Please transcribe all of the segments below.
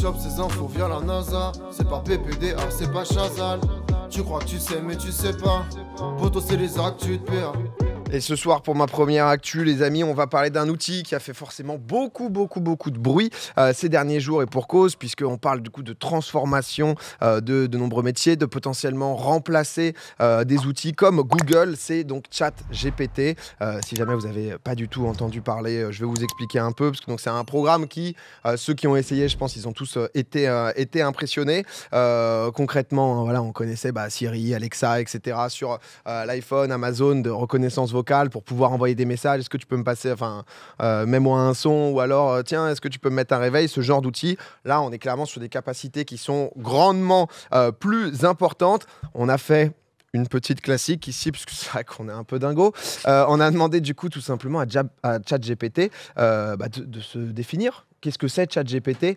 chope ces infos via la NASA. C'est pas PPDA, c'est pas Chazal. Tu crois que tu sais mais tu sais pas. Poto c'est les actus de PA. Et ce soir, pour ma première actu, les amis, on va parler d'un outil qui a fait forcément beaucoup de bruit ces derniers jours, et pour cause, puisqu'on parle du coup de transformation de nombreux métiers, de potentiellement remplacer des outils comme Google, c'est donc ChatGPT. Si jamais vous n'avez pas du tout entendu parler, je vais vous expliquer un peu, parce que c'est un programme qui, ceux qui ont essayé, je pense, ils ont tous été impressionnés. Concrètement, voilà, on connaissait Siri, Alexa, etc. sur l'iPhone, Amazon, de reconnaissance vocale pour pouvoir envoyer des messages. Est-ce que tu peux me passer, mets-moi un son, ou alors tiens, est-ce que tu peux me mettre un réveil, ce genre d'outils. Là, on est clairement sur des capacités qui sont grandement plus importantes. On a fait une petite classique ici, parce que c'est vrai qu'on est un peu dingo. On a demandé du coup tout simplement à ChatGPT de se définir. Qu'est-ce que c'est ChatGPT,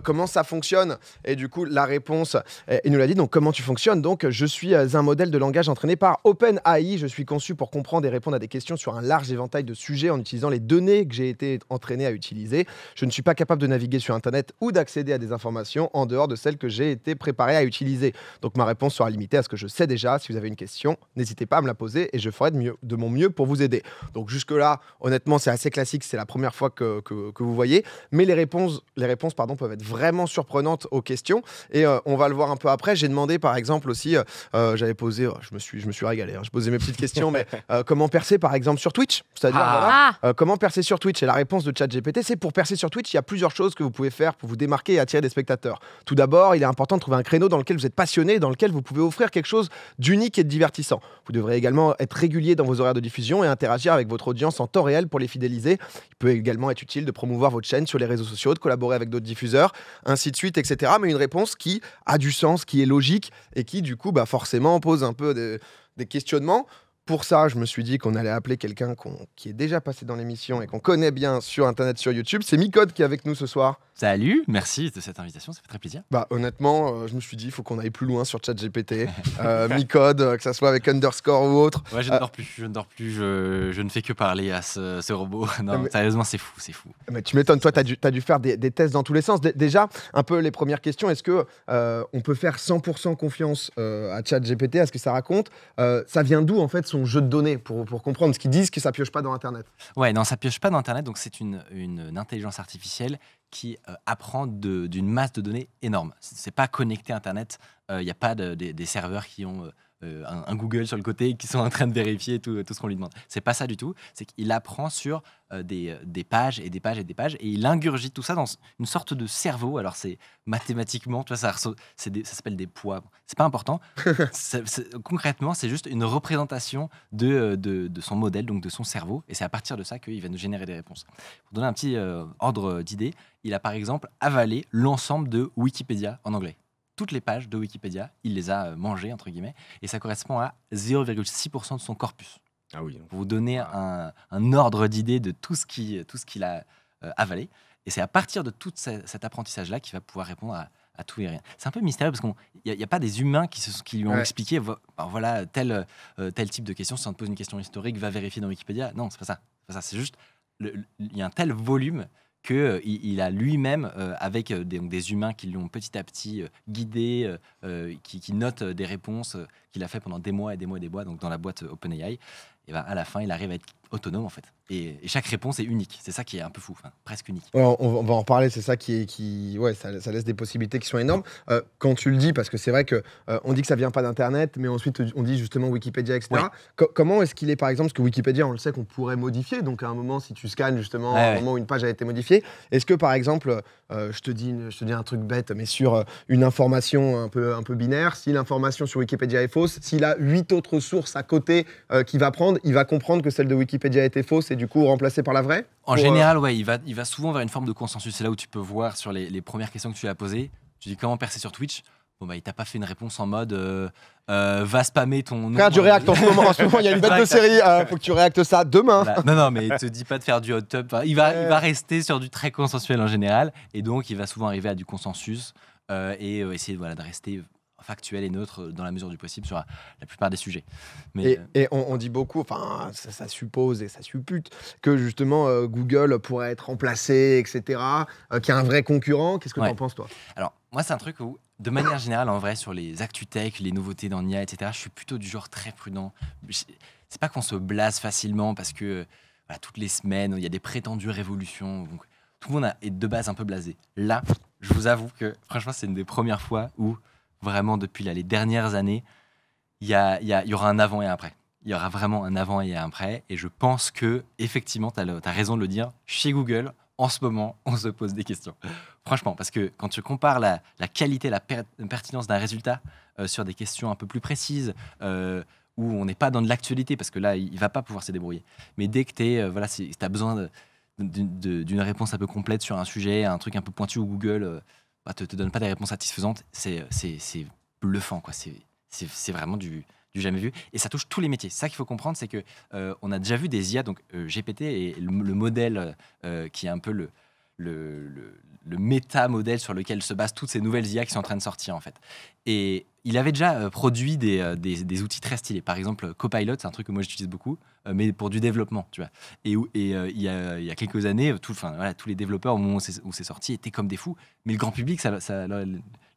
comment ça fonctionne? Et du coup, la réponse, il nous l'a dit. Donc, comment tu fonctionnes? Donc, je suis un modèle de langage entraîné par OpenAI. Je suis conçu pour comprendre et répondre à des questions sur un large éventail de sujets en utilisant les données que j'ai été entraîné à utiliser. Je ne suis pas capable de naviguer sur Internet ou d'accéder à des informations en dehors de celles que j'ai été préparé à utiliser. Donc, ma réponse sera limitée à ce que je sais déjà. Si vous avez une question, n'hésitez pas à me la poser et je ferai de mon mieux pour vous aider. Donc, jusque-là, honnêtement, c'est assez classique. C'est la première fois que vous voyez. Mais les réponses peuvent être vraiment surprenantes aux questions, et on va le voir un peu après. J'ai demandé par exemple aussi, j'avais posé, je me suis régalé, je posais mes petites questions, mais comment percer par exemple sur Twitch, c'est-à-dire comment percer sur Twitch, et la réponse de ChatGPT, c'est pour percer sur Twitch, il y a plusieurs choses que vous pouvez faire pour vous démarquer et attirer des spectateurs. Tout d'abord, il est important de trouver un créneau dans lequel vous êtes passionné, dans lequel vous pouvez offrir quelque chose d'unique et de divertissant. Vous devrez également être régulier dans vos horaires de diffusion et interagir avec votre audience en temps réel pour les fidéliser. Il peut également être utile de promouvoir votre chaîne sur les réseaux sociaux, de collaborer avec d'autres diffuseurs, ainsi de suite, etc. Mais une réponse qui a du sens, qui est logique, et qui, du coup, forcément pose un peu des questionnements. Pour ça, je me suis dit qu'on allait appeler quelqu'un qui est déjà passé dans l'émission et qu'on connaît bien sur Internet, sur YouTube. C'est Micode qui est avec nous ce soir. Salut, merci de cette invitation, ça fait très plaisir. Honnêtement, je me suis dit, il faut qu'on aille plus loin sur ChatGPT. Micode, que ça soit avec underscore ou autre. Ouais, je ne dors plus, je ne fais que parler à ce robot. Non, sérieusement, c'est fou. Mais tu m'étonnes, toi, tu as dû faire des tests dans tous les sens. Déjà, un peu les premières questions, est-ce que on peut faire 100% confiance à ChatGPT, à ce que ça raconte? Ça vient d'où, en fait, son jeu de données, pour comprendre ce qu'ils disent, que ça pioche pas dans Internet? Ouais, non, ça pioche pas dans Internet, donc c'est une intelligence artificielle qui apprend d'une masse de données énorme. C'est pas connecté à Internet, il n'y a pas des serveurs qui ont un Google sur le côté et qui sont en train de vérifier tout ce qu'on lui demande. C'est pas ça du tout, c'est qu'il apprend sur des pages et des pages et des pages, et il ingurgite tout ça dans une sorte de cerveau. Alors c'est mathématiquement, tu vois, ça s'appelle des poids. C'est pas important. Concrètement, c'est juste une représentation de son modèle, donc de son cerveau, et c'est à partir de ça qu'il va nous générer des réponses. Pour donner un petit ordre d'idée, il a par exemple avalé l'ensemble de Wikipédia en anglais. Toutes les pages de Wikipédia, il les a mangées, entre guillemets, et ça correspond à 0,6% de son corpus. Ah oui. Pour vous donner un ordre d'idée de tout ce qu'il a avalé. Et c'est à partir de tout cet apprentissage-là qu'il va pouvoir répondre à tout et rien. C'est un peu mystérieux parce qu'il n'y a pas des humains qui lui ont expliqué voilà, tel type de question. Si on te pose une question historique, va vérifier dans Wikipédia. Non, c'est pas ça. C'est juste, il y a un tel volume qu'il a lui-même, avec des humains qui l'ont petit à petit guidé, qui notent des réponses qu'il a fait pendant des mois et des mois et des mois, donc dans la boîte OpenAI, et à la fin, il arrive à être autonome, en fait. Et chaque réponse est unique. C'est ça qui est un peu fou, presque unique. Ouais, on va en reparler, c'est ça ça laisse des possibilités qui sont énormes. Quand tu le dis, parce que c'est vrai qu'on dit que ça vient pas d'Internet, mais ensuite on dit justement Wikipédia, etc. Ouais. Comment est-ce qu'il est, par exemple, parce que Wikipédia, on le sait qu'on pourrait modifier, donc à un moment, si tu scannes justement, à un moment où une page a été modifiée, est-ce que, par exemple, je te dis un truc bête, mais sur une information un peu binaire, si l'information sur Wikipédia est fausse, s'il a 8 autres sources à côté qu'il va prendre, il va comprendre que celle de Wikipédia était fausse et du coup remplacée par la vraie? En général, ouais, il va souvent vers une forme de consensus. C'est là où tu peux voir sur les premières questions que tu lui as posées. Tu dis comment percer sur Twitch. Il t'a pas fait une réponse en mode va spammer ton nom. Regarde, du React en ce moment, il y a une bête de série, faut que tu réactes ça demain. Non, mais il te dit pas de faire du hot tub. Il va rester sur du très consensuel en général, et donc il va souvent arriver à du consensus et essayer de rester factuel et neutre dans la mesure du possible sur la plupart des sujets. Mais, Et on dit beaucoup, enfin, ça suppose et ça suppute que justement Google pourrait être remplacé, etc., qu'il y a un vrai concurrent. Qu'est-ce que tu en penses, toi? Alors, moi, c'est un truc où, de manière générale, en vrai, sur les actu-tech, les nouveautés dans l'IA, etc., je suis plutôt du genre très prudent. C'est pas qu'on se blase facilement parce que voilà, toutes les semaines, il y a des prétendues révolutions. Donc, tout le monde est de base un peu blasé. Là, je vous avoue que, franchement, c'est une des premières fois où, vraiment, depuis les dernières années, il y aura un avant et un après. Il y aura vraiment un avant et un après. Et je pense que, effectivement, tu as raison de le dire, chez Google, en ce moment, on se pose des questions. Franchement, parce que quand tu compares la qualité, la pertinence d'un résultat sur des questions un peu plus précises, où on n'est pas dans de l'actualité, parce que là, il ne va pas pouvoir se débrouiller. Mais dès que tu as besoin d'une réponse un peu complète sur un sujet, un truc un peu pointu où Google ne te donne pas des réponses satisfaisantes, c'est bluffant, quoi. C'est vraiment du jamais vu. Et ça touche tous les métiers. Ça qu'il faut comprendre, c'est que on a déjà vu des IA, donc GPT est le modèle qui est un peu le méta-modèle sur lequel se basent toutes ces nouvelles IA qui sont en train de sortir, en fait. Et il avait déjà produit des outils très stylés. Par exemple, Copilot, c'est un truc que moi j'utilise beaucoup, mais pour du développement, tu vois. Et il y a quelques années, tous les développeurs, au moment où c'est sorti, étaient comme des fous. Mais le grand public, ça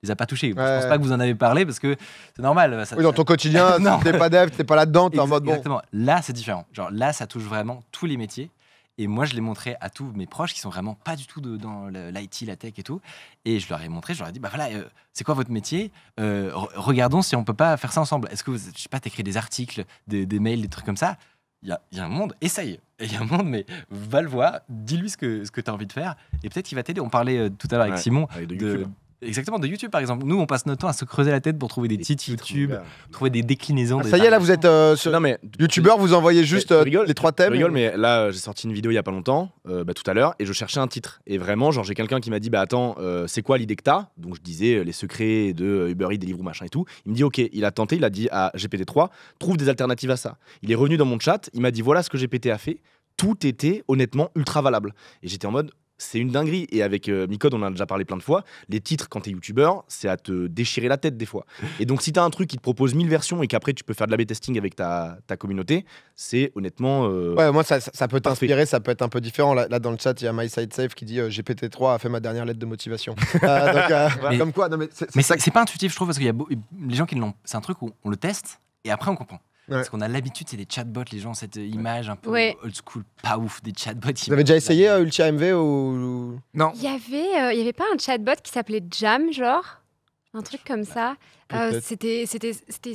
les a pas touchés. Je pense pas que vous en avez parlé, parce que c'est normal. Oui, dans ton quotidien, si t'es pas dev, t'es pas là-dedans, t'es en mode bon. Exactement. Là, c'est différent. Genre, là, ça touche vraiment tous les métiers. Et moi, je l'ai montré à tous mes proches qui sont vraiment pas du tout dans l'IT, la tech et tout. Et je leur ai montré, je leur ai dit, bah voilà, c'est quoi votre métier? Regardons si on peut pas faire ça ensemble. Est-ce que je sais pas, t'écris des articles, des mails, des trucs comme ça? Il y a un monde, essaye. Il y a un monde, mais va le voir, dis-lui ce que tu as envie de faire. Et peut-être qu'il va t'aider. On parlait tout à l'heure avec Simon avec de YouTube. Exactement, de YouTube par exemple. Nous, on passe notre temps à se creuser la tête pour trouver des titres YouTube, trouver des déclinaisons. Ça y est, là, vous êtes sur YouTubeur, vous envoyez juste les 3 thèmes. Je rigole, mais là, j'ai sorti une vidéo il y a pas longtemps, tout à l'heure, et je cherchais un titre. Et vraiment, genre, j'ai quelqu'un qui m'a dit, bah attends, c'est quoi l'idée que t'as? Donc je disais les secrets de Uber Eats, Deliveroo, machin et tout. Il me dit, ok, il a tenté, il a dit à GPT-3, trouve des alternatives à ça. Il est revenu dans mon chat, il m'a dit, voilà ce que GPT a fait. Tout était honnêtement ultra valable. Et j'étais en mode, c'est une dinguerie. Et avec Micode, on en a déjà parlé plein de fois. Les titres, quand t'es youtubeur, c'est à te déchirer la tête des fois. Et donc, si t'as un truc qui te propose 1000 versions et qu'après tu peux faire de l'A/B testing avec ta communauté, c'est honnêtement. Ouais, moi, ça peut t'inspirer, ça peut être un peu différent. Là, dans le chat, il y a MySideSafe qui dit GPT-3 a fait ma dernière lettre de motivation. Comme quoi, non, mais c'est pas intuitif, je trouve, parce qu'il y a les gens qui l'ont. C'est un truc où on le teste et après on comprend. Parce qu'on a l'habitude, c'est des chatbots, les gens ont cette image un peu old school, pas ouf, des chatbots. Vous avez déjà essayé Ultia MV ou... Non. Il y avait pas un chatbot qui s'appelait Jam, genre un truc comme ça. C'était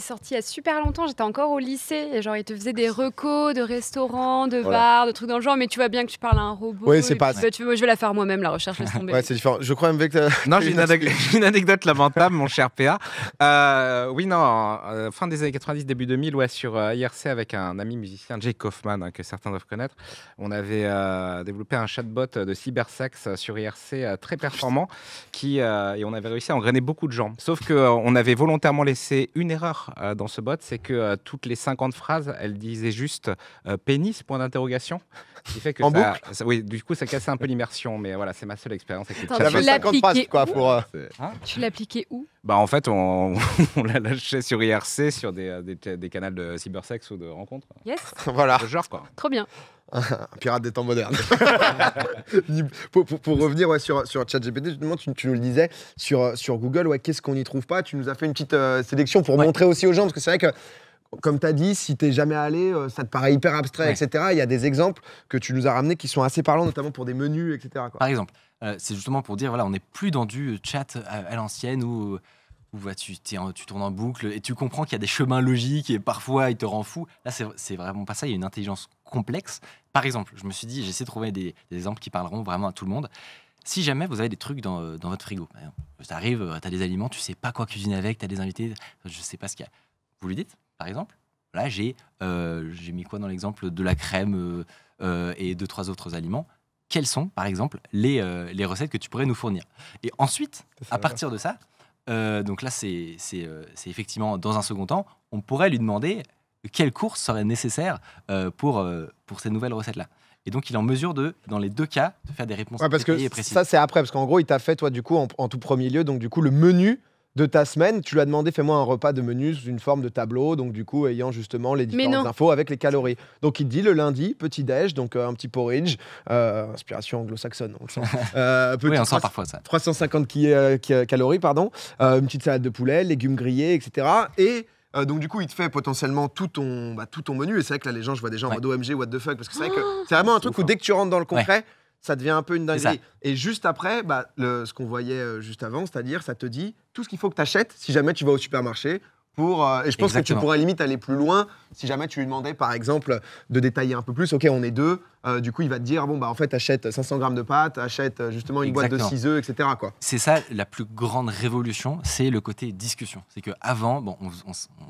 sorti il y a super longtemps, j'étais encore au lycée. Et genre, il te faisait des recos de restaurants, de bars, de trucs dans le genre. Mais tu vois bien que tu parles à un robot. Oui, c'est pas. Je vais la faire moi-même, la recherche, laisse tomber. Ouais, c'est différent. Je crois même que. Non, j'ai une anecdote lamentable, mon cher PA. Fin des années 90, début 2000, sur IRC avec un ami musicien, Jake Kaufman, que certains doivent connaître. On avait développé un chatbot de cybersex sur IRC très performant et on avait réussi à engrainer beaucoup de gens. Sauf qu'on avait volontairement laissé une erreur dans ce bot, c'est que toutes les 50 phrases, elle disait juste pénis, point d'interrogation. Ce qui fait que oui, du coup, ça cassait un peu l'immersion, mais voilà, c'est ma seule expérience avec le chat. Tu l'as appliqué Tu l'as appliqué où? En fait, on l'a lâché sur IRC, sur des canaux de cybersex ou de rencontres. Yes. Voilà. Le genre, quoi. Trop bien. Un pirate des temps modernes. pour revenir sur ChatGPT, justement, tu nous le disais, sur Google, qu'est-ce qu'on n'y trouve pas? Tu nous as fait une petite sélection pour montrer aussi aux gens, parce que c'est vrai que, comme tu as dit, si tu n'es jamais allé, ça te paraît hyper abstrait, etc. Il y a des exemples que tu nous as ramenés qui sont assez parlants, notamment pour des menus, etc. Par exemple, c'est justement pour dire, voilà, on n'est plus dans du chat à l'ancienne où tu tournes en boucle et tu comprends qu'il y a des chemins logiques et parfois il te rend fou. Là, c'est vraiment pas ça. Il y a une intelligence complexe. Par exemple, je me suis dit, j'essaie de trouver des exemples qui parleront vraiment à tout le monde. Si jamais vous avez des trucs dans votre frigo, ça arrive, tu as des aliments, tu sais pas quoi cuisiner avec, tu as des invités, je sais pas ce qu'il y a. Vous lui dites, par exemple, là, j'ai mis quoi dans l'exemple? De la crème et 2-3 autres aliments. Quels sont, par exemple, les recettes que tu pourrais nous fournir? Et ensuite, à partir de ça, donc là, c'est effectivement, dans un second temps, on pourrait lui demander quelle course serait nécessaire pour ces nouvelles recettes-là. Et donc, il est en mesure dans les deux cas, de faire des réponses parce détaillées que et précises. Ça, c'est après, parce qu'en gros, il t'a fait, toi, du coup, en tout premier lieu, donc du coup, le menu de ta semaine. Tu lui as demandé, fais-moi un repas de menu sous une forme de tableau, donc du coup, ayant justement les différentes infos avec les calories. Donc, il te dit le lundi, petit-déj, donc un petit porridge, inspiration anglo-saxonne, on le sent. Oui, on sent parfois ça. 350 calories, pardon, une petite salade de poulet, légumes grillés, etc. Et donc du coup, il te fait potentiellement tout ton menu. Et c'est vrai que là, les gens, je vois des gens en mode OMG, what the fuck, parce que c'est vrai que c'est vraiment un truc où dès que tu rentres dans le concret, ça devient un peu une dinguerie. Et juste après, ce qu'on voyait juste avant, c'est-à-dire, ça te dit tout ce qu'il faut que tu achètes si jamais tu vas au supermarché. Et je pense que tu pourrais limite aller plus loin si jamais tu lui demandais, par exemple, de détailler un peu plus. Ok, on est deux. Du coup, il va te dire, en fait, achète 500 grammes de pâtes, achète justement une boîte de 6 œufs, etc. quoi. C'est ça, la plus grande révolution, c'est le côté discussion. C'est qu'avant,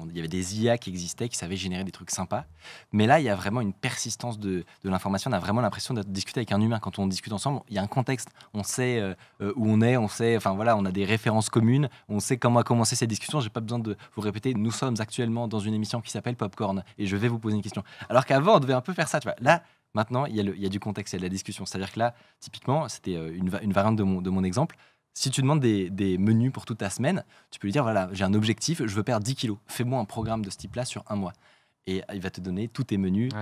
il y avait des IA qui existaient, qui savaient générer des trucs sympas. Mais là, il y a vraiment une persistance de l'information. On a vraiment l'impression de discuter avec un humain. Quand on discute ensemble, il y a un contexte. On sait où on est, on a des références communes. On sait comment a commencé cette discussion. J'ai pas besoin de vous répéter, nous sommes actuellement dans une émission qui s'appelle Popcorn et je vais vous poser une question. Alors qu'avant, on devait un peu faire ça, tu vois. Là, maintenant, il y a du contexte, il y a de la discussion. C'est-à-dire que là, typiquement, c'était une variante de mon exemple. Si tu demandes des menus pour toute ta semaine, tu peux lui dire, voilà, j'ai un objectif, je veux perdre 10 kilos. Fais-moi un programme de ce type-là sur un mois. Et il va te donner tous tes menus,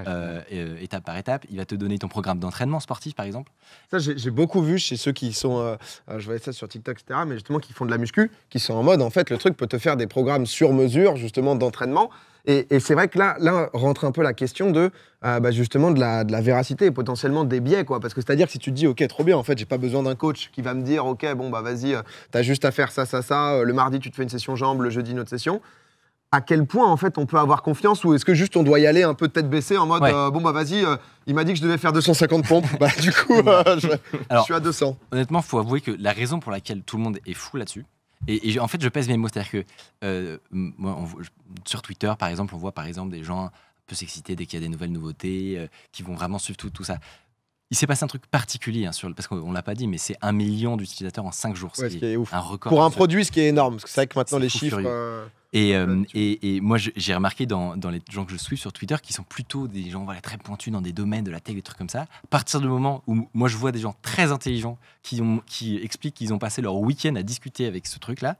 étape par étape. Il va te donner ton programme d'entraînement sportif, par exemple. Ça, j'ai beaucoup vu chez ceux qui sont... je voyais ça sur TikTok, etc. Mais justement, qui font de la muscu, qui sont en mode, en fait, le truc peut te faire des programmes sur mesure, justement, d'entraînement. Et c'est vrai que là rentre un peu la question de justement de la véracité et potentiellement des biais, quoi. Parce que c'est-à-dire que si tu te dis, ok, trop bien, en fait, j'ai pas besoin d'un coach qui va me dire, ok, vas-y, t'as juste à faire ça, le mardi, tu te fais une session jambes, le jeudi, une autre session. À quel point, en fait, on peut avoir confiance, ou est-ce que juste on doit y aller un peu tête baissée en mode, vas-y, il m'a dit que je devais faire 250 pompes, du coup, je suis à 200. Honnêtement, il faut avouer que la raison pour laquelle tout le monde est fou là-dessus, et en fait, je pèse mes mots. C'est-à-dire que sur Twitter, par exemple, on voit par exemple des gens un peu s'exciter dès qu'il y a des nouvelles nouveautés, qui vont vraiment suivre tout ça. Il s'est passé un truc particulier, parce qu'on ne l'a pas dit, mais c'est 1 million d'utilisateurs en 5 jours. Ce qui est ouf. Un record. Pour un produit, ce qui est énorme. Parce que c'est vrai que maintenant, les chiffres... Et moi, j'ai remarqué dans les gens que je suis sur Twitter qui sont plutôt des gens très pointus dans des domaines de la tech, des trucs comme ça. À partir du moment où moi, je vois des gens très intelligents qui expliquent qu'ils ont passé leur week-end à discuter avec ce truc-là,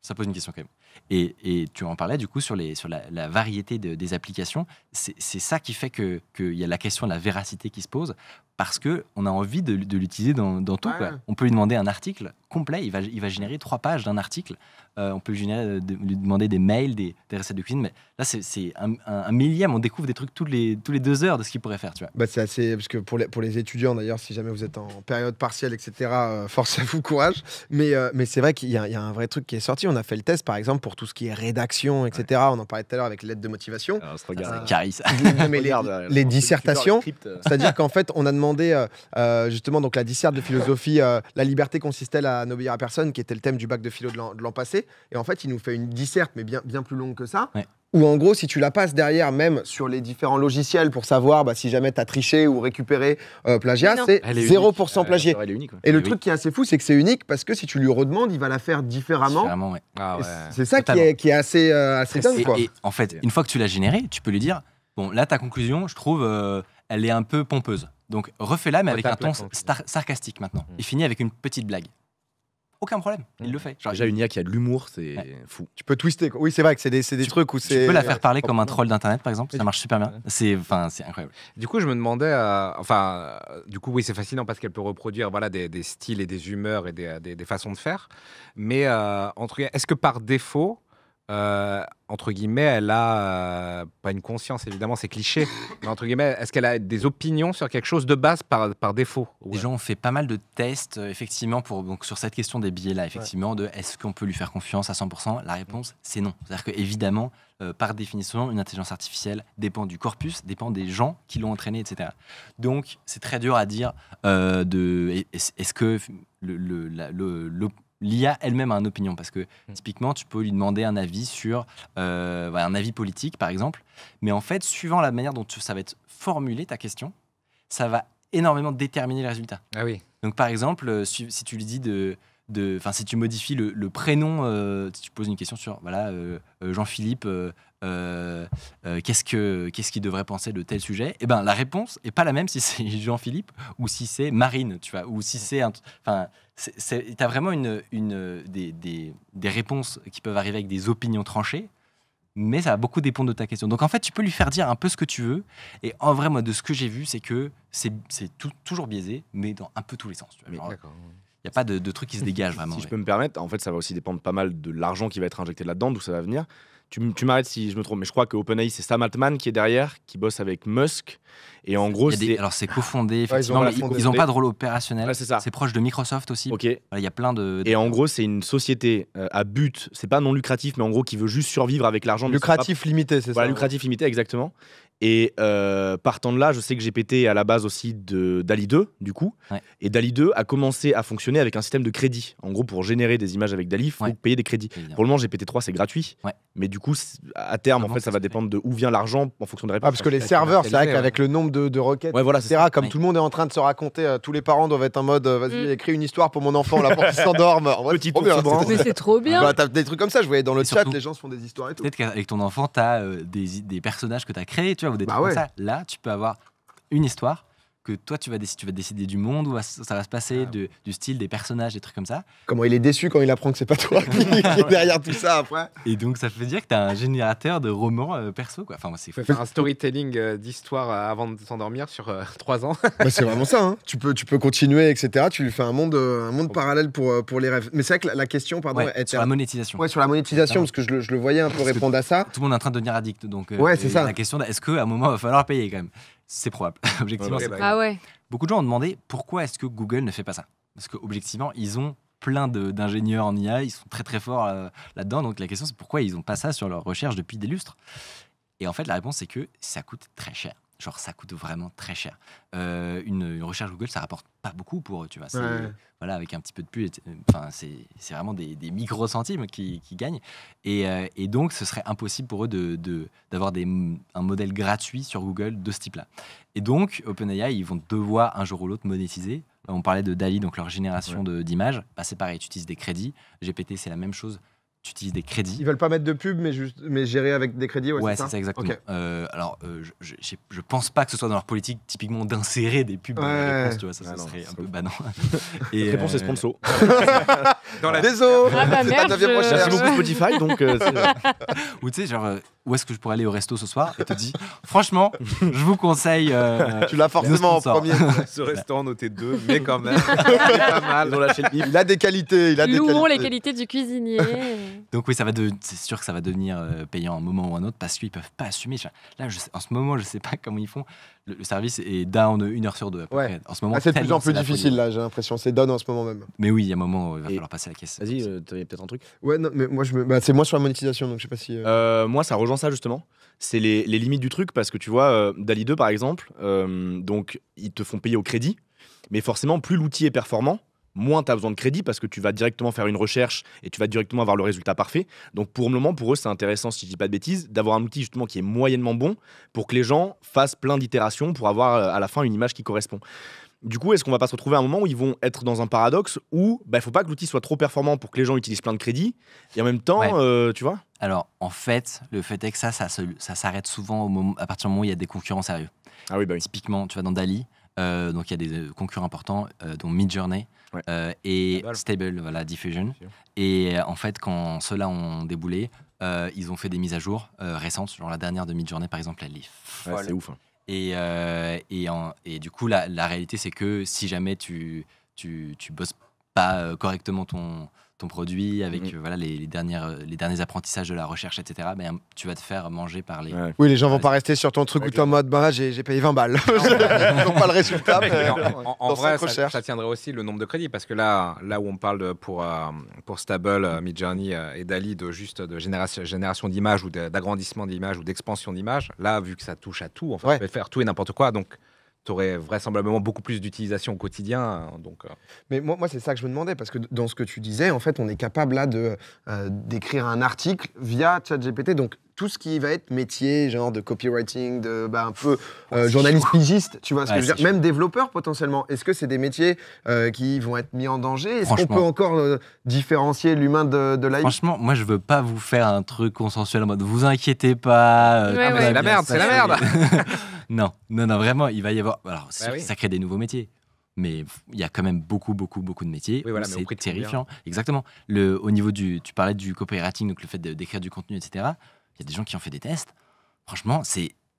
ça pose une question quand même. Et tu en parlais du coup sur la variété des applications. C'est ça qui fait qu'il y a la question de la véracité qui se pose, parce qu'on a envie de l'utiliser dans tout. Quoi. On peut lui demander un article complet, il va générer 3 pages d'un article. On peut lui demander des mails, des recettes de cuisine, mais là c'est un millième, on découvre des trucs tous les 2 heures de ce qu'il pourrait faire. Tu vois. C'est assez, parce que pour les étudiants d'ailleurs, si jamais vous êtes en période partielle, etc., force à vous, courage. Mais c'est vrai qu'il y a un vrai truc qui est sorti. On a fait le test par exemple pour tout ce qui est rédaction, etc. On en parlait tout à l'heure avec l'aide de motivation. Alors, on se regarde. Les dissertations, c'est-à-dire qu'en fait on a demandé justement donc la disserte de philosophie, la liberté consiste-t-elle à n'obéir à personne, qui était le thème du bac de philo de l'an passé. Et en fait, il nous fait une disserte, mais bien plus longue que ça. Ouais. Où en gros, si tu la passes derrière, même sur les différents logiciels pour savoir si jamais tu as triché ou récupéré plagiat, c'est 0% plagié. Unique, ouais. Et le truc qui est assez fou, c'est que c'est unique parce que si tu lui redemandes, il va la faire différemment. Ouais. C'est ça qui est assez dingue. Quoi. Et en fait, une fois que tu l'as généré, tu peux lui dire, bon, là, ta conclusion, je trouve, elle est un peu pompeuse. Donc, refais-la, mais avec un ton sarcastique maintenant. Et finis avec une petite blague. Aucun problème, il le fait. Déjà, une IA qui a de l'humour, c'est fou. Tu peux twister. Oui, c'est vrai que c'est des trucs où c'est... Tu peux la faire parler comme un troll d'internet, par exemple. Ça marche super bien. C'est incroyable. Du coup, je me demandais... du coup, oui, c'est fascinant parce qu'elle peut reproduire des styles et des humeurs et des façons de faire. Mais est-ce que par défaut... entre guillemets, elle a pas une conscience, évidemment, c'est cliché, mais entre guillemets, est-ce qu'elle a des opinions sur quelque chose de base par défaut? Les gens ont fait pas mal de tests, effectivement, sur cette question des biais-là, effectivement, de est-ce qu'on peut lui faire confiance à 100%? La réponse, c'est non. C'est-à-dire qu'évidemment, par définition, une intelligence artificielle dépend du corpus, dépend des gens qui l'ont entraînée, etc. Donc, c'est très dur à dire est-ce que l'IA elle-même a une opinion, parce que typiquement, tu peux lui demander un avis sur un avis politique, par exemple, mais en fait, suivant la manière dont ça va être formulé, ta question, ça va énormément déterminer le résultat. Ah oui. Donc, par exemple, si tu lui dis Enfin, si tu modifies le prénom, si tu poses une question sur voilà, Jean-Philippe, qu'est-ce qu'il devrait penser de tel sujet, et ben la réponse est pas la même si c'est Jean-Philippe ou si c'est Marine, tu vois, ou si c'est enfin, t'as vraiment des réponses qui peuvent arriver avec des opinions tranchées. Mais ça va beaucoup dépendre de ta question. Donc en fait, tu peux lui faire dire un peu ce que tu veux. Et en vrai, moi, de ce que j'ai vu, c'est que c'est toujours biaisé, mais dans un peu tous les sens. Il n'y a pas de truc qui se dégage vraiment. Si je peux me permettre, en fait, ça va aussi dépendre pas mal de l'argent qui va être injecté là-dedans, d'où ça va venir. Tu m'arrêtes si je me trompe, mais je crois que OpenAI, c'est Sam Altman qui est derrière, qui bosse avec Musk. Et en gros, alors c'est cofondé, effectivement, mais ils n'ont pas de rôle opérationnel. Ouais, c'est ça. C'est proche de Microsoft aussi. Ok. Il y a plein de. Et en gros, c'est une société à but, c'est pas non lucratif, mais en gros qui veut juste survivre avec l'argent. Lucratif limité, c'est ça. Voilà, lucratif limité, exactement. Et partant de là, je sais que GPT est à la base aussi de DALL-E 2, du coup. Ouais. Et DALL-E 2 a commencé à fonctionner avec un système de crédit. En gros, pour générer des images avec DALL-E, il faut payer des crédits. Évidemment. Pour le moment, GPT-3, c'est gratuit. Ouais. Mais du coup, à terme, en fait, ça va dépendre de où vient l'argent en fonction des réponses. Ah, parce que les serveurs, c'est vrai qu'avec le nombre de requêtes, Ouais, voilà, etc., comme tout le monde est en train de se raconter, tous les parents doivent être en mode vas-y, écris une histoire pour mon enfant là pour qu'il s'endorme. En vrai, Petit c'est trop bien. ours Mais c'est trop bien. Bah, t'as des trucs comme ça, je voyais dans le Et chat, surtout, les gens se font des histoires et tout. Peut-être qu'avec ton enfant, tu as des personnages que tu as créés, tu vois, ou des Bah trucs ouais. comme ça. Là, tu peux avoir une histoire que toi, tu vas décider du monde où ça va se passer, du style, des personnages, des trucs comme ça. Comment il est déçu quand il apprend que c'est pas toi qui est derrière tout ça après. Et donc, ça veut dire que tu as un générateur de romans perso, quoi. Enfin, moi, c'est Faut faire un storytelling d'histoire avant de s'endormir sur 3 ans. Bah, c'est vraiment ça, hein. Tu peux continuer, etc. Tu lui fais un monde parallèle pour les rêves. Mais c'est vrai que la question, pardon, Ouais, sur la monétisation. Ouais, sur la monétisation, parce que je le voyais un peu répondre à ça. Tout le monde est en train de devenir addict. Donc, Ouais, c'est ça. La question, est-ce qu'à un moment, il va falloir payer quand même? C'est probable. Objectivement, c'est Ah ouais. Beaucoup de gens ont demandé pourquoi est-ce que Google ne fait pas ça. Parce qu'objectivement, ils ont plein d'ingénieurs en IA, ils sont très très forts là-dedans. Donc la question, c'est pourquoi ils n'ont pas ça sur leur recherche depuis des lustres. Et en fait, la réponse, c'est que ça coûte très cher. Genre, ça coûte vraiment très cher. Une recherche Google, ça rapporte pas beaucoup pour eux, tu vois. Voilà, avec un petit peu de pub, enfin, c'est vraiment des micro-centimes qui gagnent. Et donc, ce serait impossible pour eux d'avoir un modèle gratuit sur Google de ce type-là. Et donc, OpenAI, ils vont devoir un jour ou l'autre monétiser. On parlait de DALL-E, donc leur génération d'images. Bah, c'est pareil, tu utilises des crédits. GPT, c'est la même chose. Tu utilises des crédits. Ils veulent pas mettre de pub, mais gérer avec des crédits, ouais, c'est ça exactement. Okay. Alors, je pense pas que ce soit dans leur politique typiquement d'insérer des pubs dans la réponse, tu vois, ça serait un peu banal. Et réponse est sponsor. Désolé. Ah bah merde, Merci beaucoup Spotify, donc. Ou tu sais, genre, où est-ce que je pourrais aller au resto ce soir? Et te dis, franchement, je vous conseille. Tu l'as forcément en premier. Ce restaurant noté 2, mais quand même, c'est pas mal. Ils ont lâché le bif. Il a des qualités. Louons les qualités du cuisinier. Donc oui, c'est sûr que ça va devenir payant à un moment ou à un autre parce qu'ils peuvent pas assumer. Là, en ce moment, je sais pas comment ils font. Le service est down 1 heure sur 2 à peu près. En ce moment, c'est de plus en plus difficile là, j'ai l'impression. C'est down en ce moment même. Mais oui, il y a un moment où il va falloir passer la caisse. Vas-y, tu avais peut-être un truc. Ouais, non, mais moi c'est moi sur la monétisation, donc je sais pas si. Moi, ça rejoint ça justement. C'est les limites du truc parce que tu vois, DALL-E 2 par exemple, donc ils te font payer au crédit, mais forcément, plus l'outil est performant, moins tu as besoin de crédit parce que tu vas directement faire une recherche et tu vas directement avoir le résultat parfait. Donc pour le moment, pour eux, c'est intéressant, si je dis pas de bêtises, d'avoir un outil justement qui est moyennement bon pour que les gens fassent plein d'itérations pour avoir à la fin une image qui correspond. Du coup, est-ce qu'on va pas se retrouver à un moment où ils vont être dans un paradoxe où il faut pas que l'outil soit trop performant pour que les gens utilisent plein de crédits et en même temps, tu vois? Alors en fait, le fait est que ça s'arrête souvent à partir du moment où il y a des concurrents sérieux. Ah oui, bah oui. Typiquement, tu vas dans DALL-E, donc il y a des concurrents importants, dont Midjourney et Stable, voilà, Diffusion. Et en fait, quand ceux-là ont déboulé, ils ont fait des mises à jour récentes. Genre la dernière de Midjourney, par exemple, elle est folle. Ouais, c'est ouf. Hein. Et du coup, la réalité, c'est que si jamais tu bosses pas correctement ton produit avec voilà, les derniers apprentissages de la recherche, etc., ben, tu vas te faire manger par les... Ouais. Oui, les gens vont pas rester sur ton truc où t'es en mode j'ai payé 20 balles. Ils n'ont pas le résultat. En vrai, ça tiendrait aussi le nombre de crédits parce que là où on parle pour Stable, Midjourney et DALL-E de génération d'images ou d'agrandissement d'images ou d'expansion d'images, là, vu que ça touche à tout, en fait, tu peux faire tout et n'importe quoi. Donc, tu aurais vraisemblablement beaucoup plus d'utilisation au quotidien. Donc, Mais moi, c'est ça que je me demandais, parce que dans ce que tu disais, en fait, on est capable là d'écrire un article via ChatGPT. Donc, tout ce qui va être métier, genre de copywriting, de un peu journaliste pigiste, tu vois ce que je veux dire, même développeur potentiellement. Est-ce que c'est des métiers qui vont être mis en danger? Est-ce qu'on peut encore différencier l'humain de l'AI? Franchement, moi je veux pas vous faire un truc consensuel en mode vous inquiétez pas. C'est la merde, c'est la merde. Non, vraiment, il va y avoir. Alors, ça crée des nouveaux métiers. Mais il y a quand même beaucoup de métiers où c'est terrifiant. Exactement. Au niveau tu parlais du copywriting, donc le fait d'écrire du contenu, etc. Il y a des gens qui ont fait des tests. Franchement,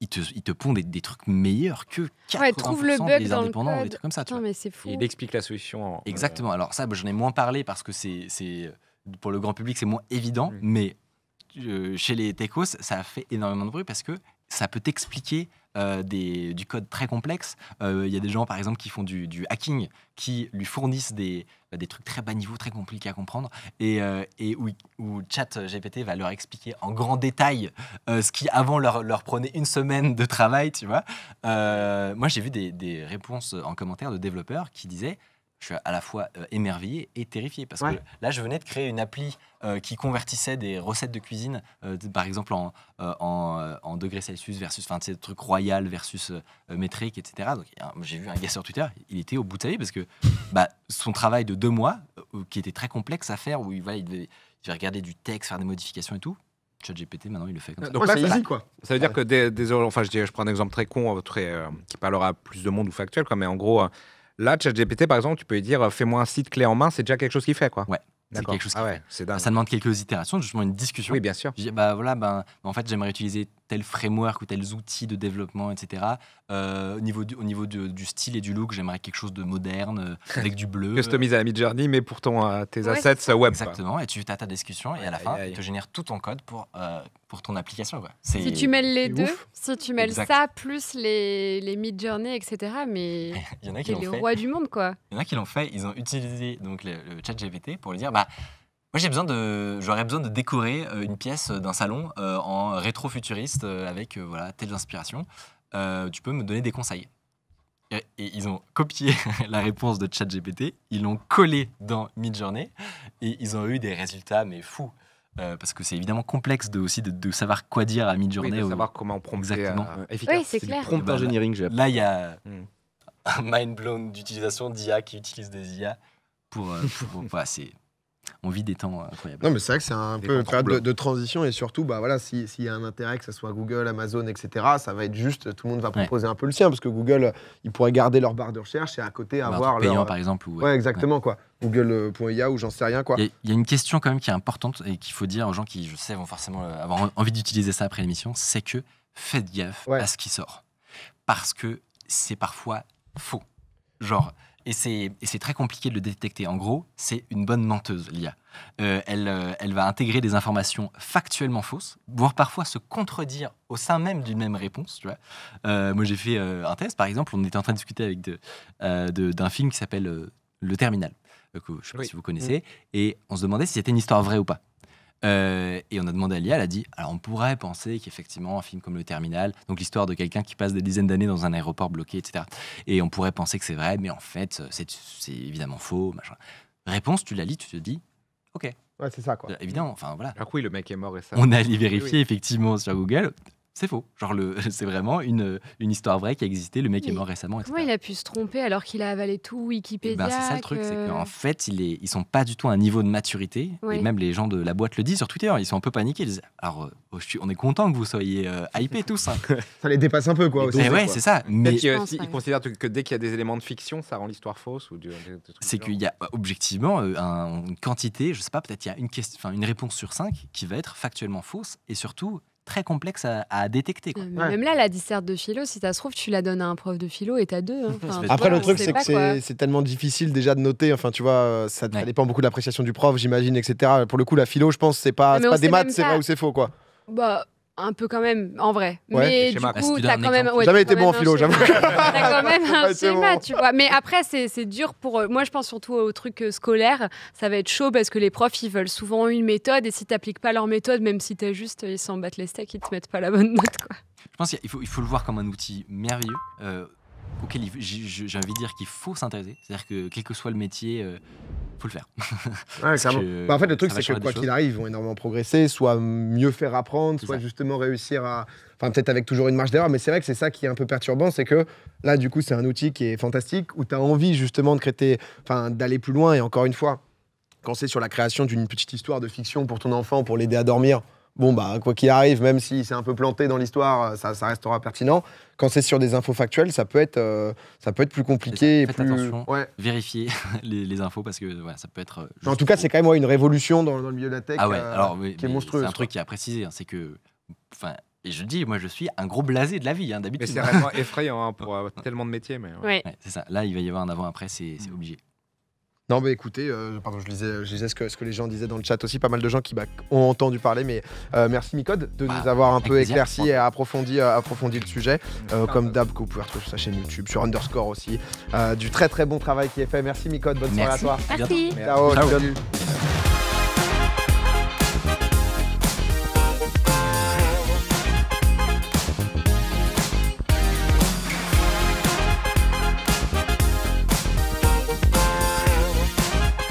ils te pondent des trucs meilleurs que 80% des indépendants, des trucs comme ça. Non, mais c'est fou. Et il explique la solution. Exactement. Alors ça, j'en ai moins parlé parce que c'est pour le grand public, c'est moins évident. Mais chez les techos, ça a fait énormément de bruit parce que ça peut t'expliquer du code très complexe. Il y a des gens, par exemple, qui font du hacking, qui lui fournissent des trucs très bas niveau, très compliqués à comprendre, et où ChatGPT va leur expliquer en grand détail ce qui, avant, leur prenait une semaine de travail, tu vois. Moi, j'ai vu des réponses en commentaire de développeurs qui disaient je suis à la fois émerveillé et terrifié parce que là, je venais de créer une appli qui convertissait des recettes de cuisine, par exemple en degrés Celsius versus, enfin, des trucs royal versus métrique, etc. Donc, j'ai vu un gars sur Twitter, il était au bout de sa vie parce que son travail de 2 mois, qui était très complexe à faire, où il devait regarder du texte, faire des modifications et tout. ChatGPT, maintenant, il le fait comme ça. Donc là, c'est easy, quoi. Ça veut dire que je prends un exemple très con, qui parlera à plus de monde ou factuel, quoi, mais en gros. Là, ChatGPT, par exemple, tu peux lui dire fais-moi un site clé en main, c'est déjà quelque chose qu'il fait, quoi. Ouais, c'est quelque chose qu'il fait. C'est dingue. Ça demande quelques itérations, justement une discussion. Oui, bien sûr. Je dis, en fait, j'aimerais utiliser tel framework ou tels outils de développement, etc. Au niveau du style et du look, j'aimerais quelque chose de moderne, avec du bleu. Customise à la Midjourney, mais pour tes assets web. Exactement, et tu as ta discussion, et à la fin, il te génère tout ton code pour ton application. Quoi. Si tu mêles les deux, si tu mêles ça, plus les Midjourney, etc., mais il y en a qui l'ont les fait. rois du monde, quoi. Il y en a qui l'ont fait, ils ont utilisé donc, le ChatGPT pour lui dire moi, j'aurais besoin de décorer une pièce d'un salon en rétro-futuriste avec telles inspirations. Tu peux me donner des conseils. Et ils ont copié la réponse de ChatGPT, ils l'ont collé dans Midjourney et ils ont eu des résultats mais fous. Parce que c'est évidemment complexe de savoir quoi dire à Midjourney. De savoir comment prompter efficace. Oui, c'est clair. Du prompt engineering, j'ai appris. Là, il y a un mind blown d'utilisation d'IA qui utilise des IA pour on vit des temps incroyables. Non, mais c'est vrai que c'est un peu une période de transition et surtout, s'il y a un intérêt, que ce soit Google, Amazon, etc., ça va être juste, tout le monde va proposer un peu le sien parce que Google, ils pourraient garder leur barre de recherche et à côté avoir payant, par exemple. Exactement, quoi. Google.ia ou j'en sais rien, quoi. Il y a une question quand même qui est importante et qu'il faut dire aux gens qui, je sais, vont forcément avoir envie d'utiliser ça après l'émission, c'est que faites gaffe à ce qui sort. Parce que c'est parfois faux. Et c'est très compliqué de le détecter. En gros, c'est une bonne menteuse, l'IA. Elle va intégrer des informations factuellement fausses, voire parfois se contredire au sein même d'une même réponse. Tu vois. Moi, j'ai fait un test, par exemple. On était en train de discuter d'un film qui s'appelle Le Terminal, que je ne sais pas si vous connaissez, et on se demandait si c'était une histoire vraie ou pas. Et on a demandé à l'IA, elle a dit alors on pourrait penser qu'effectivement un film comme Le Terminal, donc l'histoire de quelqu'un qui passe des dizaines d'années dans un aéroport bloqué, etc. Et on pourrait penser que c'est vrai, mais en fait c'est évidemment faux. Machin. Réponse, tu la lis, tu te dis ok. Ouais, c'est ça, quoi. Évidemment, enfin voilà. Alors oui, le mec est mort récemment. On est allé vérifier effectivement sur Google. C'est faux. C'est vraiment une histoire vraie qui a existé. Le mec est mort récemment, etc. Comment il a pu se tromper alors qu'il a avalé tout Wikipédia C'est ça le truc, c'est qu'en fait, ils sont pas du tout à un niveau de maturité. Et même les gens de la boîte le disent sur Twitter. Ils sont un peu paniqués. Ils disent alors, on est content que vous soyez hypés tous. Hein. Ça les dépasse un peu, quoi. Aussi, c'est ça. Mais ils considèrent que dès qu'il y a des éléments de fiction, ça rend l'histoire fausse ou c'est qu'il y a objectivement une quantité. Je sais pas. Peut-être il y a une réponse sur 5 qui va être factuellement fausse et surtout très complexe à détecter. Quoi. Même là, la disserte de philo, si ça se trouve, tu la donnes à un prof de philo et t'as 2. Hein. Après, le truc, c'est que c'est tellement difficile déjà de noter. Enfin, tu vois, ça dépend beaucoup de l'appréciation du prof, j'imagine, etc. Pour le coup, la philo, je pense, c'est pas des maths, c'est vrai ou c'est faux, quoi. Un peu quand même, en vrai. Ouais. Mais du coup, t'as quand même... jamais été bon en philo, j'avoue. T'as quand même un schéma, tu vois. Mais après, c'est dur pour... Moi, je pense surtout aux trucs scolaires. Ça va être chaud parce que les profs, ils veulent souvent une méthode. Et si t'appliques pas leur méthode, même si t'es juste... Ils s'en battent les steaks, ils te mettent pas la bonne note, quoi. Je pense qu'il faut le voir comme un outil merveilleux. auquel j'ai envie de dire qu'il faut s'intéresser. C'est-à-dire que quel que soit le métier, faut le faire. Ouais, clairement. que En fait, le truc, ça va c'est que changer quoi des qu'il choses. arrive, ils vont énormément progresser, soit mieux faire apprendre, C'est soit ça. justement réussir à. Enfin, peut-être avec toujours une marge d'erreur, mais c'est vrai que c'est ça qui est un peu perturbant, c'est que là, du coup, c'est un outil qui est fantastique, où tu as envie justement de créer, enfin, d'aller plus loin, et encore une fois, quand c'est sur la création d'une petite histoire de fiction pour ton enfant, pour l'aider à dormir, bon, bah, quoi qu'il arrive, même si c'est un peu planté dans l'histoire, ça restera pertinent. Quand c'est sur des infos factuelles, ça peut être plus compliqué. Et Faites plus... attention. Ouais. Vérifier les infos parce que voilà, ça peut être. En juste tout cas, faux. c'est quand même une révolution dans le milieu de la tech Ah ouais, alors, mais qui est monstrueuse. C'est un truc qui a précisé, hein, c'est que. Enfin, et je dis, moi je suis un gros blasé de la vie, hein, Mais d'habitude. c'est vraiment effrayant hein, pour tellement de métiers. Mais, ouais. Ouais. Ouais, c'est ça. Là, il va y avoir un avant-après, c'est obligé. Non, mais écoutez, pardon, je lisais ce que les gens disaient dans le chat aussi, pas mal de gens qui ont entendu parler, mais merci Micode de nous avoir un avec peu plaisir. éclairci et approfondi le sujet. Comme d'hab, que vous pouvez retrouver sur sa chaîne YouTube, sur Underscore aussi. Du très très bon travail qui est fait. Merci Micode, bonne soirée à Merci. toi. À bientôt. Merci. Ciao, Ciao. salut.